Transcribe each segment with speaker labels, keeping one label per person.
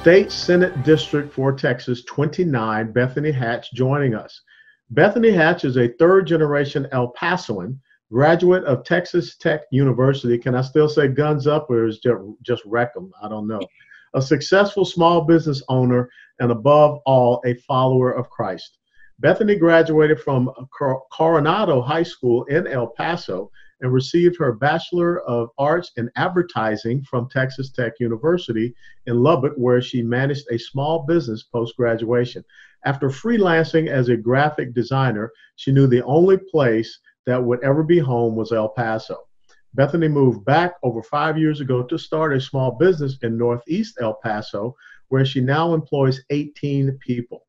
Speaker 1: State Senate District for Texas 29, Bethany Hatch, joining us. Bethany Hatch is a third-generation El Pasoan, graduate of Texas Tech University. Can I still say guns up, or is it just wreck 'em? I don't know. A successful small business owner, and above all, a follower of Christ. Bethany graduated from Coronado High School in El Paso and received her Bachelor of Arts in Advertising from Texas Tech University in Lubbock, where she managed a small business post-graduation. After freelancing as a graphic designer, she knew the only place that would ever be home was El Paso. Bethany moved back over 5 years ago to start a small business in Northeast El Paso, where she now employs 18 people.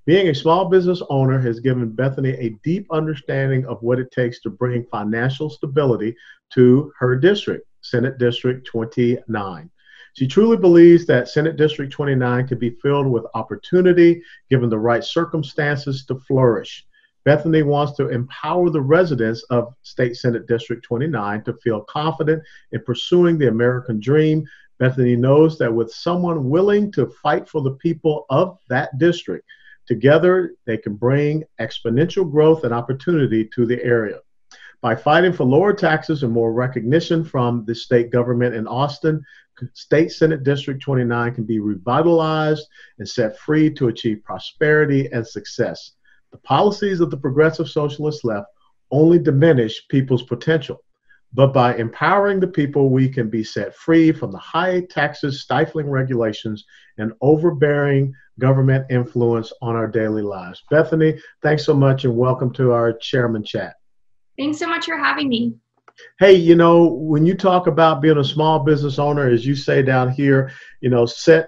Speaker 1: Being a small business owner has given Bethany a deep understanding of what it takes to bring financial stability to her district, Senate District 29. She truly believes that Senate District 29 can be filled with opportunity, given the right circumstances to flourish. Bethany wants to empower the residents of State Senate District 29 to feel confident in pursuing the American dream. Bethany knows that with someone willing to fight for the people of that district, together, they can bring exponential growth and opportunity to the area. By fighting for lower taxes and more recognition from the state government in Austin, State Senate District 29 can be revitalized and set free to achieve prosperity and success. The policies of the progressive socialist left only diminish people's potential. But by empowering the people, we can be set free from the high taxes, stifling regulations, and overbearing government influence on our daily lives. Bethany, thanks so much and welcome to our Chairman Chat.
Speaker 2: Thanks so much for having me.
Speaker 1: Hey, when you talk about being a small business owner, as you say down here,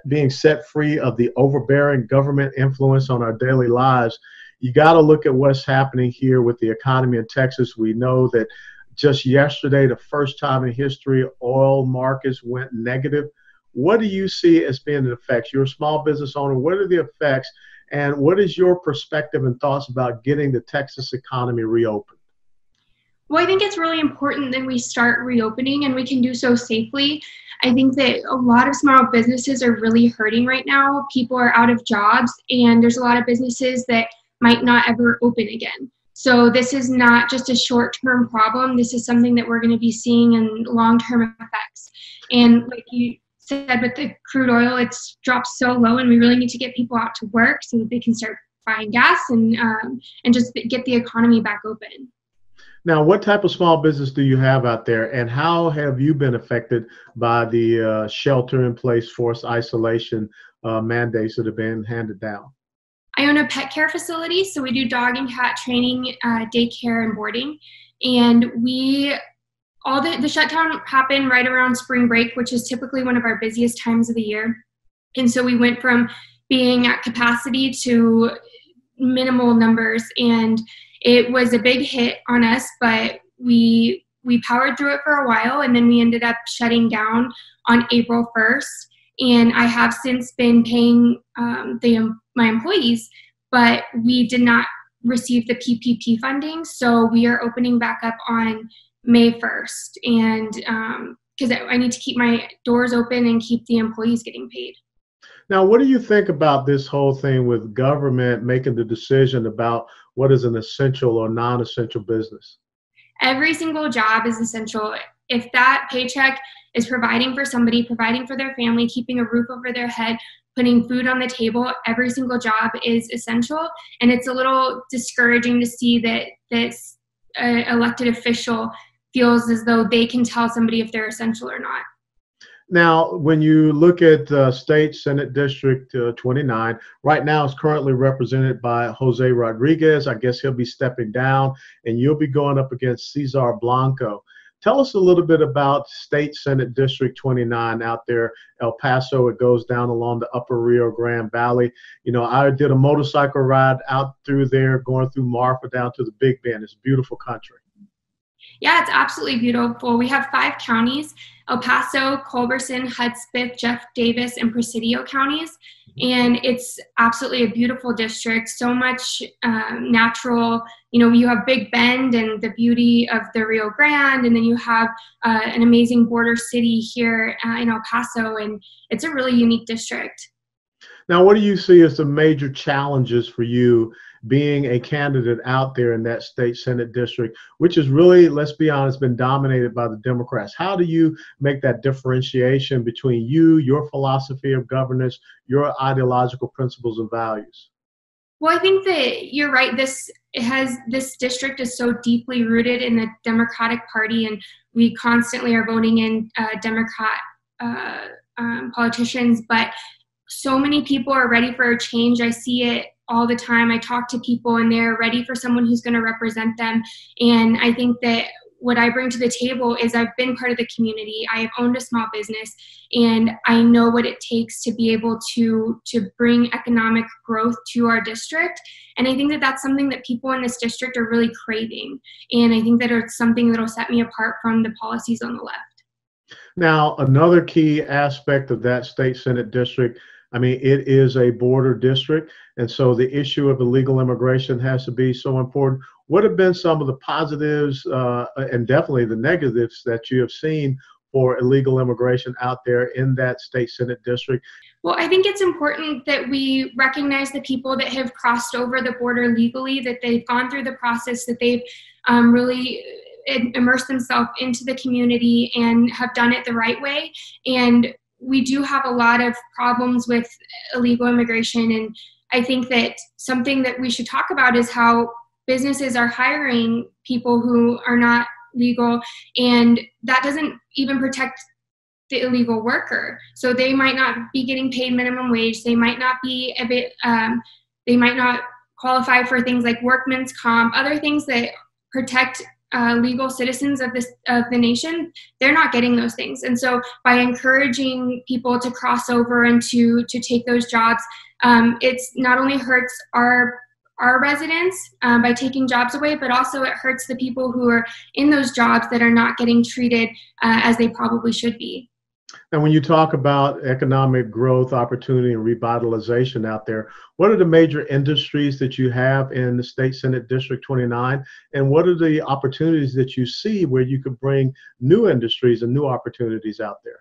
Speaker 1: being set free of the overbearing government influence on our daily lives, you got to look at what's happening here with the economy in Texas. We know that just yesterday, the first time in history, oil markets went negative. What do you see as being the effects? You're a small business owner. What are the effects, and what is your perspective and thoughts about getting the Texas economy reopened?
Speaker 2: Well, I think it's really important that we start reopening, and we can do so safely. I think that a lot of small businesses are really hurting right now. People are out of jobs, and there's a lot of businesses that might not ever open again. So this is not just a short-term problem. This is something that we're going to be seeing in long-term effects. And like you said, with the crude oil, it's dropped so low, and we really need to get people out to work so that they can start buying gas and just get the economy back open.
Speaker 1: Now, what type of small business do you have out there, and how have you been affected by the shelter-in-place forced isolation mandates that have been handed down?
Speaker 2: I own a pet care facility, so we do dog and cat training, daycare, and boarding. And the shutdown happened right around spring break, which is typically one of our busiest times of the year. And so we went from being at capacity to minimal numbers, and it was a big hit on us, but we powered through it for a while, and then we ended up shutting down on April 1st. And I have since been paying my employees, but we did not receive the PPP funding. So we are opening back up on May 1st. And because I need to keep my doors open and keep the employees getting paid.
Speaker 1: Now, what do you think about this whole thing with government making the decision about what is an essential or non-essential business?
Speaker 2: Every single job is essential. If that paycheck is providing for somebody, providing for their family, keeping a roof over their head, putting food on the table, every single job is essential. And it's a little discouraging to see that this elected official feels as though they can tell somebody if they're essential or not.
Speaker 1: Now, when you look at State Senate District 29, right now it's currently represented by Jose Rodriguez. I guess he'll be stepping down, and you'll be going up against Cesar Blanco. Tell us a little bit about State Senate District 29 out there, El Paso. It goes down along the upper Rio Grande Valley. I did a motorcycle ride out through there, going through Marfa down to the Big Bend. It's a beautiful country.
Speaker 2: Yeah, it's absolutely beautiful. We have 5 counties: El Paso, Culberson, Hudspeth, Jeff Davis, and Presidio counties. And it's absolutely a beautiful district, so much natural. You have Big Bend and the beauty of the Rio Grande, and then you have an amazing border city here in El Paso, and it's a really unique district.
Speaker 1: Now, what do you see as the major challenges for you being a candidate out there in that state Senate district, which is really, let's be honest, been dominated by the Democrats? How do you make that differentiation between you, your philosophy of governance, your ideological principles and values?
Speaker 2: Well, I think that you're right. This district is so deeply rooted in the Democratic Party, and we constantly are voting in Democrat politicians. But so many people are ready for a change. I see it all the time. I talk to people, and they're ready for someone who's going to represent them. And I think that what I bring to the table is I've been part of the community. I have owned a small business, and I know what it takes to be able to bring economic growth to our district. And I think that that's something that people in this district are really craving. And I think that it's something that will set me apart from the policies on the left.
Speaker 1: Now, another key aspect of that state Senate district, I mean, it is a border district, and so the issue of illegal immigration has to be so important. What have been some of the positives and definitely the negatives that you have seen for illegal immigration out there in that state Senate district?
Speaker 2: Well, I think it's important that we recognize the people that have crossed over the border legally, that they've gone through the process, that they've really immersed themselves into the community and have done it the right way. And we do have a lot of problems with illegal immigration. And I think that something that we should talk about is how businesses are hiring people who are not legal, and that doesn't even protect the illegal worker. So they might not be getting paid minimum wage. They might not be they might not qualify for things like workman's comp, other things that protect legal citizens of the nation. They're not getting those things. And so by encouraging people to cross over and to take those jobs, it's not only hurts our residents by taking jobs away, but also it hurts the people who are in those jobs that are not getting treated as they probably should be.
Speaker 1: And when you talk about economic growth, opportunity, and revitalization out there, what are the major industries that you have in the State Senate District 29? And what are the opportunities that you see where you could bring new industries and new opportunities out there?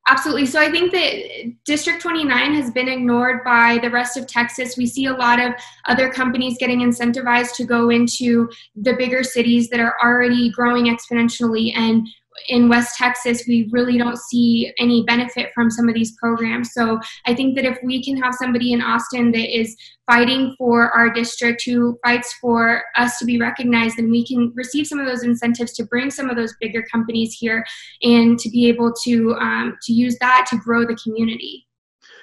Speaker 2: Absolutely. So I think that District 29 has been ignored by the rest of Texas. We see a lot of other companies getting incentivized to go into the bigger cities that are already growing exponentially. And in West Texas, we really don't see any benefit from some of these programs. So I think that if we can have somebody in Austin that is fighting for our district, who fights for us to be recognized, then we can receive some of those incentives to bring some of those bigger companies here and to be able to use that to grow the community.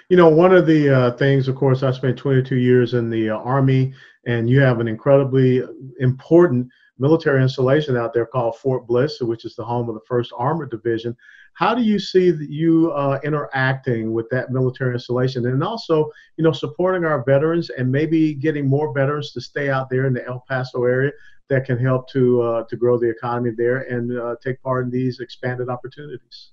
Speaker 1: You know, one of the things, of course, I spent 22 years in the Army, and you have an incredibly important military installation out there called Fort Bliss, which is the home of the 1st Armored Division. How do you see you interacting with that military installation, and also, you know, supporting our veterans and maybe getting more veterans to stay out there in the El Paso area that can help to grow the economy there and take part in these expanded opportunities?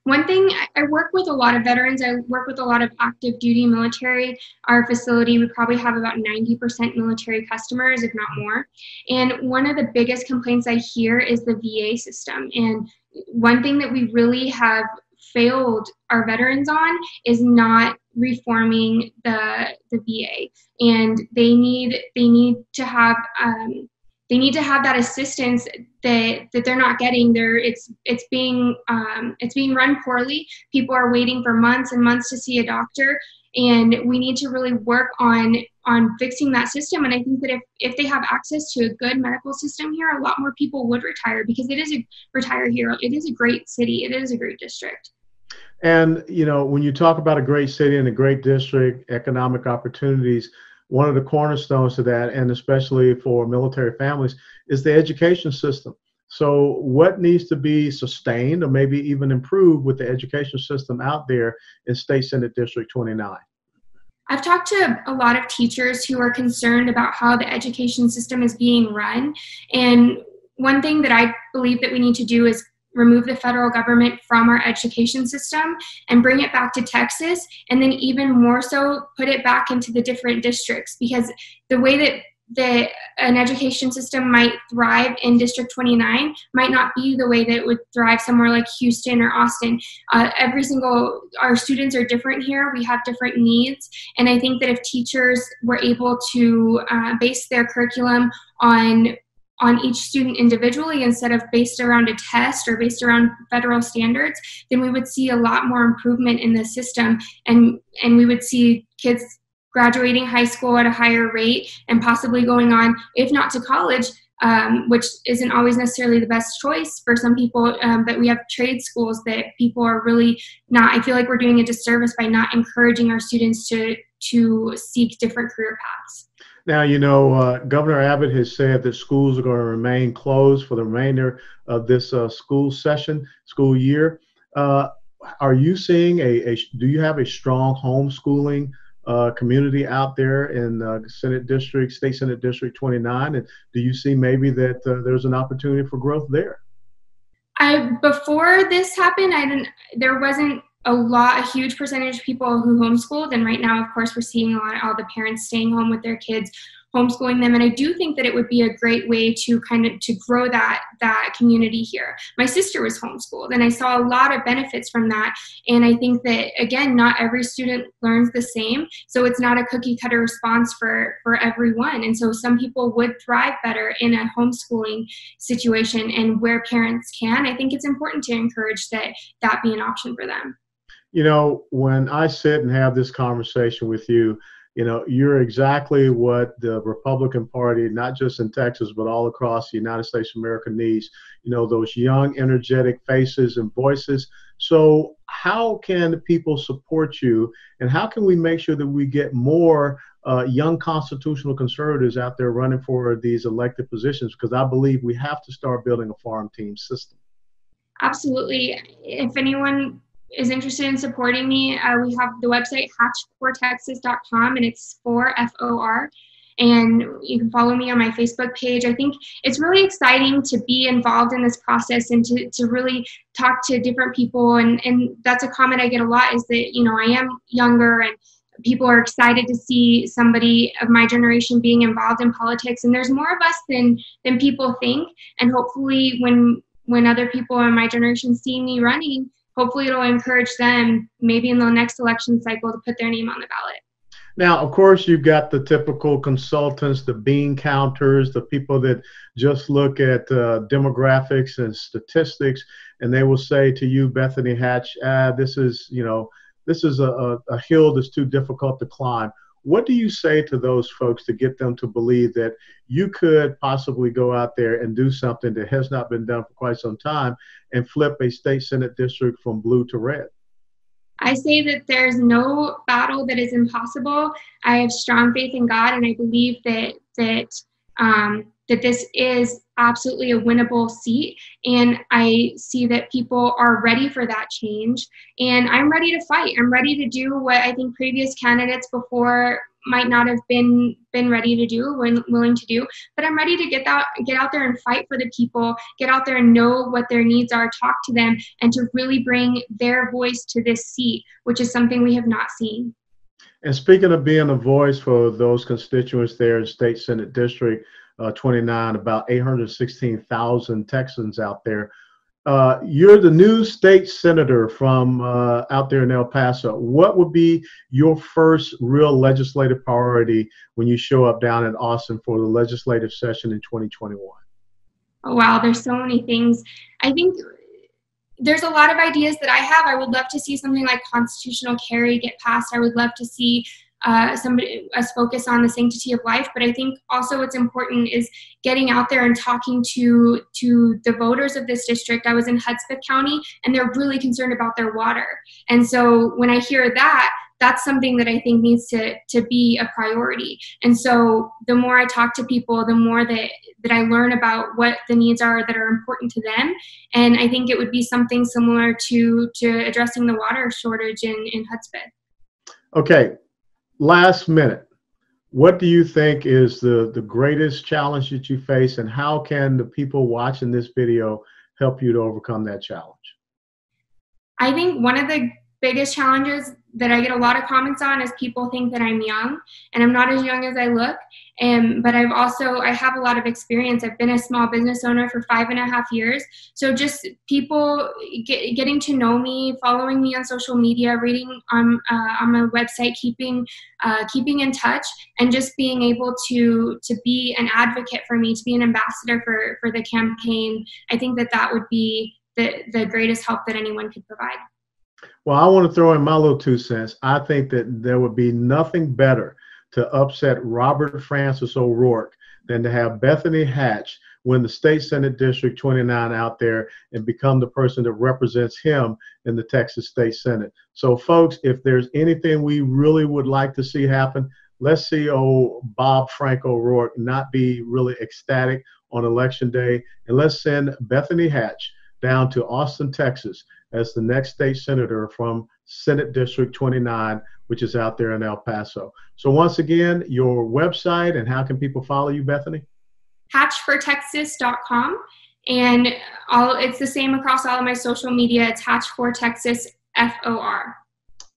Speaker 2: One thing, I work with a lot of veterans. I work with a lot of active duty military. Our facility, we probably have about 90% military customers, if not more. And one of the biggest complaints I hear is the VA system. And one thing that we really have failed our veterans on is not reforming the VA. And they need to have that assistance that they're not getting. It's being run poorly. People are waiting for months and months to see a doctor, and we need to really work on fixing that system. And I think that if they have access to a good medical system here, a lot more people would retire, because it is a great city. It is a great district.
Speaker 1: And, you know, when you talk about a great city and a great district, economic opportunities, one of the cornerstones to that, and especially for military families, is the education system. So what needs to be sustained or maybe even improved with the education system out there in State Senate District 29?
Speaker 2: I've talked to a lot of teachers who are concerned about how the education system is being run. And one thing that I believe that we need to do is remove the federal government from our education system and bring it back to Texas, and then even more so put it back into the different districts, because the way that that an education system might thrive in District 29 might not be the way that it would thrive somewhere like Houston or Austin. Our students are different here. We have different needs. And I think that if teachers were able to base their curriculum on each student individually instead of based around a test or based around federal standards, then we would see a lot more improvement in the system, and we would see kids graduating high school at a higher rate and possibly going on, if not to college, which isn't always necessarily the best choice for some people, but we have trade schools that people are really not, I feel like we're doing a disservice by not encouraging our students to seek different career paths.
Speaker 1: Now, Governor Abbott has said that schools are going to remain closed for the remainder of this school year. Are you seeing do you have a strong homeschooling community out there in State Senate District 29? And do you see maybe that there's an opportunity for growth there?
Speaker 2: Before this happened, there wasn't a huge percentage of people who homeschooled, and right now, of course, we're seeing all the parents staying home with their kids, homeschooling them, and I do think that it would be a great way to grow that community here. My sister was homeschooled, and I saw a lot of benefits from that, and I think that, again, not every student learns the same, so it's not a cookie-cutter response for everyone, and so some people would thrive better in a homeschooling situation, and where parents can, I think it's important to encourage that be an option for them.
Speaker 1: When I sit and have this conversation with you, you're exactly what the Republican Party, not just in Texas, but all across the United States of America needs, those young, energetic faces and voices. So how can people support you, and how can we make sure that we get more young constitutional conservatives out there running for these elected positions? Because I believe we have to start building a farm team system.
Speaker 2: Absolutely. If anyone is interested in supporting me, we have the website hatch4texas.com, and it's FOR, and you can follow me on my Facebook page. I think it's really exciting to be involved in this process and to really talk to different people, and that's a comment I get a lot, is that I am younger and people are excited to see somebody of my generation being involved in politics, and there's more of us than people think, and hopefully when other people in my generation see me running, hopefully it'll encourage them maybe in the next election cycle to put their name on the ballot.
Speaker 1: Now, of course, you've got the typical consultants, the bean counters, the people that just look at demographics and statistics, and they will say to you, Bethany Hatch, this is a hill that's too difficult to climb. What do you say to those folks to get them to believe that you could possibly go out there and do something that has not been done for quite some time and flip a state Senate district from blue to red?
Speaker 2: I say that there's no battle that is impossible. I have strong faith in God, and I believe that this is absolutely a winnable seat, and I see that people are ready for that change, and I'm ready to fight. I'm ready to do what I think previous candidates before might not have been ready to do, willing to do, but I'm ready to get out there and fight for the people, get out there and know what their needs are, talk to them, and to really bring their voice to this seat, which is something we have not seen.
Speaker 1: And speaking of being a voice for those constituents there in State Senate District 29, about 816,000 Texans out there. You're the new state senator from out there in El Paso. What would be your first real legislative priority when you show up down in Austin for the legislative session in 2021?
Speaker 2: Oh, wow, there's so many things. I think there's a lot of ideas that I have. I would love to see something like constitutional carry get passed. I would love to see us focus on the sanctity of life, but I think also what's important is getting out there and talking to the voters of this district. I was in Hudspeth County, and they're really concerned about their water, and so when I hear that, that's something that I think needs to be a priority. And so the more I talk to people, the more that I learn about what the needs are that are important to them, and I think it would be something similar to addressing the water shortage in Hudspeth.
Speaker 1: Okay. Last minute, what do you think is the greatest challenge that you face, and how can the people watching this video help you to overcome that challenge?
Speaker 2: I think one of the biggest challenges that I get a lot of comments on is people think that I'm young, and I'm not as young as I look. But I have a lot of experience. I've been a small business owner for 5.5 years. So just people getting to know me, following me on social media, reading on my website, keeping in touch, and just being able to be an advocate for me, to be an ambassador for the campaign. I think that would be the greatest help that anyone could provide.
Speaker 1: Well, I want to throw in my little 2 cents. I think that there would be nothing better to upset Robert Francis O'Rourke than to have Bethany Hatch win the State Senate District 29 out there and become the person that represents him in the Texas State Senate. So, folks, if there's anything we really would like to see happen, let's see old Bob Frank O'Rourke not be really ecstatic on Election Day, and let's send Bethany Hatch down to Austin, Texas, as the next state senator from Senate District 29, which is out there in El Paso. So once again, your website and how can people follow you, Bethany?
Speaker 2: Hatch4Texas.com, and it's the same across all of my social media. It's Hatch4Texas FOR.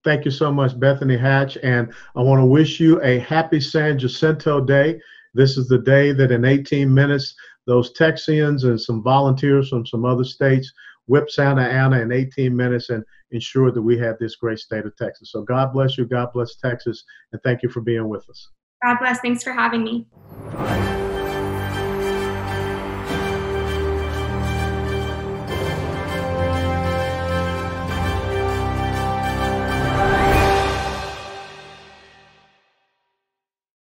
Speaker 1: Thank you so much, Bethany Hatch, and I want to wish you a happy San Jacinto Day. This is the day that in 18 minutes, those Texians and some volunteers from some other states whip Santa Ana in 18 minutes and ensure that we have this great state of Texas. So God bless you, God bless Texas, and thank you for being with us.
Speaker 2: God bless. Thanks for having me.